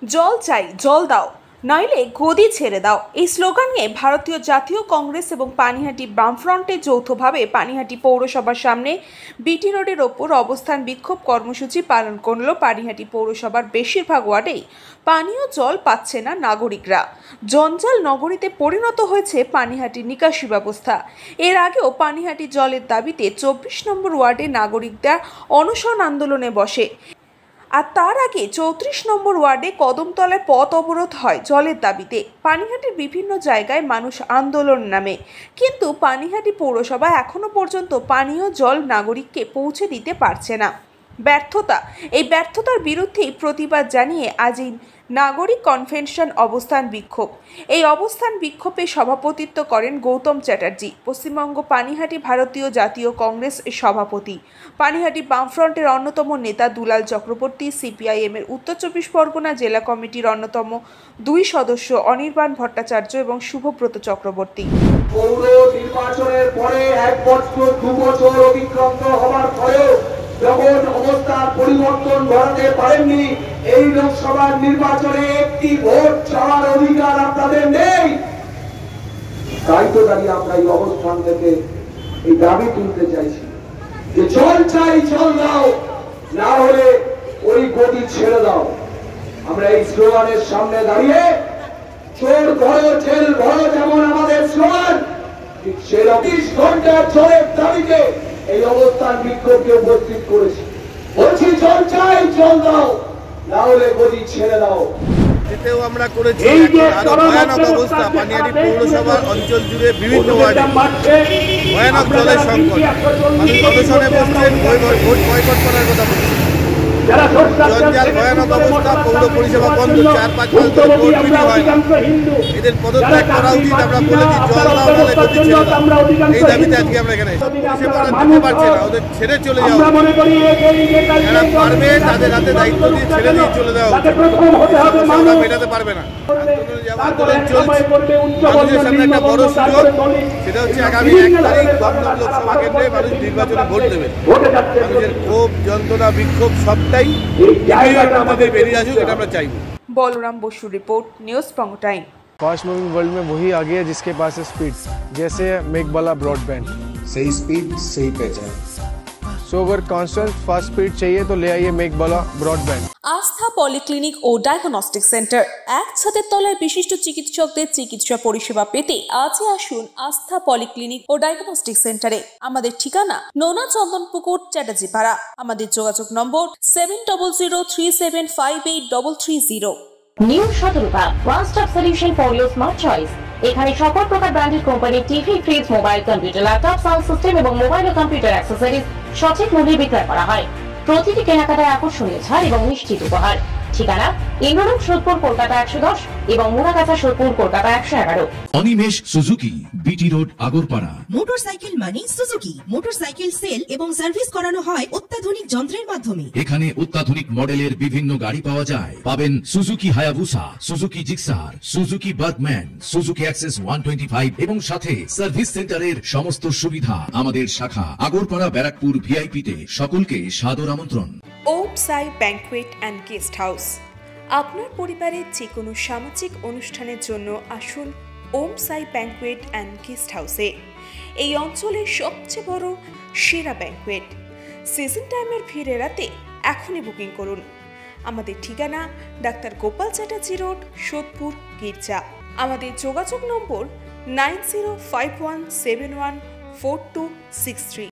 জল চাই, জল দাও, নইলে গদি ছেড়ে দাও। এই স্লোগান নিয়ে ভারতীয় জাতীয় কংগ্রেস এবং পানিহাটি বামফ্রন্টে যৌথভাবে পানিহাটি পৌরসভার সামনে বিটি রোডের ওপর অবস্থান বিক্ষোভ কর্মসূচি পালন করল। পানিহাটি পৌরসভার বেশিরভাগ ওয়ার্ডেই পানীয় জল পাচ্ছে না নাগরিকরা। জঞ্জাল নগরীতে পরিণত হয়েছে পানিহাটি নিকাশি ব্যবস্থা। এর আগেও পানিহাটি জলের দাবিতে 24 নম্বর ওয়ার্ডে নাগরিকরা অনশন আন্দোলনে বসে। আর তার আগে 34 নম্বর ওয়ার্ডে কদমতলায় পথ অবরোধ হয় জলের দাবিতে। পানিহাটির বিভিন্ন জায়গায় মানুষ আন্দোলন নামে, কিন্তু পানিহাটি পৌরসভা এখনো পর্যন্ত পানীয় জল নাগরিককে পৌঁছে দিতে পারছে না। এই ব্যর্থতার বিরুদ্ধেই প্রতিবাদ জানিয়ে আজ এই নাগরিক কনভেনশন অবস্থান বিক্ষোভ। এই অবস্থান বিক্ষোভে সভাপতিত্ব করেন গৌতম চ্যাটার্জি, পশ্চিমবঙ্গ পানিহাটি ভারতীয় জাতীয় কংগ্রেস সভাপতি, পানিহাটি বামফ্রন্টের অন্যতম নেতা দুলাল চক্রবর্তী, সিপিআইএম এর উত্তর 24 পরগনা জেলা কমিটির অন্যতম 2 সদস্য অনির্বাণ ভট্টাচার্য এবং শুভব্রত চক্রবর্তী। পৌর নির্বাচনের পরে 1 বছর 2 বছর অতিক্রান্ত হওয়ার পরেও যখন অবস্থার পরিবর্তন ঘটাতে পারেননি, এই লোকসভার নির্বাচনে একটি ভোট চাওয়ার অধিকার আপনাদের নেই। তাই তো দাঁড়িয়ে আমরা এই অবস্থান থেকে এই দাবি তুলতে চাইছি যে জল চাই, জল দাও, না হলে ওই গদি ছেড়ে দাও। আমরা এই স্লোগানের সামনে দাঁড়িয়ে চোর ভরো জেল ভরো যেমন আমাদের স্লোগান, ঠিক সেরকম 20 ঘন্টা জলের দাবিতে এই অবস্থান বিক্ষোভকে উপস্থিত করেছি। বলছি জল চাই, জল দাও, না হলে গদি ছেড়ে দাও। এতেও আমরা করেছি আরো ভয়ানক অবস্থা। পানিহাটি পৌরসভার অঞ্চল জুড়ে বিভিন্ন ওয়ার্ডে ভয়ানক জলের সংকট। মানুষ অনশনে বসছেন, ভোট বয়কট করার কথা বলছেন। জঞ্জাল ভয়ানক অবস্থা, পৌর পরিষেবা বন্ধ, 4-5 মাস ধরে ভোট বিলি হয় না। এদের পদত্যাগ করা উচিত। আমরা বলেছি জল দাও, নাহলে গদি ছেড়ে দাও। এই দাবিতে আজকে আমরা এখানে পরিষেবাটা দিতে পারছে না, ওদের ছেড়ে চলে যাওয়া। যারা পারবে তাদের হাতে দায়িত্ব দিয়ে ছেড়ে দিয়ে চলে যাওয়া উচিত। ওরা মেটাতে পারবে না। আন্দোলন চলছে। মানুষের সামনে একটা বড় সুযোগ, সেটা হচ্ছে আগামী 1 তারিখ দমদম লোকসভা কেন্দ্রে মানুষ নির্বাচনে ভোট দেবে। মানুষের ক্ষোভ, যন্ত্রণা, বিক্ষোভ সবটাই আমাদের বেরিয়ে আসুক, এটা আমরা চাইব। বলরাম বসু রিपोर्ट, न्यूज़ पंग टाइम। फास्ट मूविंग वर्ल्ड में वही आगे है जिसके पास है स्पीड, जैसे मेघबाला ब्रॉडबैंड। सही स्पीड, सही पहचान। सो अगर कांस्टेंट फास्ट स्पीड चाहिए तो ले आइए मेघबाला ब्रॉडबैंड। আস্থা পলিক্লিনিক ও ডায়াগনস্টিক সেন্টার, এক ছাদের তলায় বিশিষ্ট চিকিৎসকদের চিকিৎসা পরিষেবা পেতে আজই আসুন আস্থা পলিক্লিনিক ও ডায়াগনস্টিক সেন্টারে। আমাদের ঠিকানা নোনা চন্দনপুকুর, চ্যাটার্জিপাড়া। আমাদের যোগাযোগ নম্বর 7003758330। New Shatarupa, one stop solution for your smart choice. এখানে সকল প্রকার ব্র্যান্ডেড কোম্পানির TV, fridge, mobile, computer, laptop, sound system এবং মোবাইল ও কম্পিউটার অ্যাক্সেসরিজ সঠিক মূল্যে বিক্রয় করা হয়। প্রতিটি কেনাকাটায় আকর্ষণীয় ছাড় এবং নিশ্চিত উপহার। ঠিকানা ইন্দ্রলোক, সোদপুর, কলকাতা 110 এবং Muragachha, Sodepur, Kolkata 111। Animesh Suzuki, BT road, Agarpara. Motorcycle মানে সুজুকি। মোটরসাইকেল সেল এবং সার্ভিস করানো হয় অত্যাধুনিক যন্ত্রের মাধ্যমে। এখানে অত্যাধুনিক মডেলের বিভিন্ন গাড়ি পাওয়া যায়। পাবেন Suzuki Hayabusa, Suzuki Gixxer, Suzuki Bergman, Suzuki access 125 এবং সাথে সার্ভিস সেন্টারের সমস্ত সুবিধা। আমাদের শাখা আগরপাড়া, ব্যারাকপুর ভিআইপি তে। সকলকে সাদর আমন্ত্রণ। ওম সাই ব্যাংকুয়েট অ্যান্ড গেস্ট হাউস। আপনার পরিবারের যে কোনো সামাজিক অনুষ্ঠানের জন্য আসুন ওম সাই ব্যাংকুয়েট অ্যান্ড গেস্ট হাউসে। এই অঞ্চলের সবচেয়ে বড় সেরা ব্যাংকুয়েট। সিজন টাইমের ভিড় এড়াতে এখনই বুকিং করুন। আমাদের ঠিকানা ডাক্তার গোপাল চ্যাটার্জি রোড, সোদপুর, গির্জা। আমাদের যোগাযোগ নম্বর 9051714263।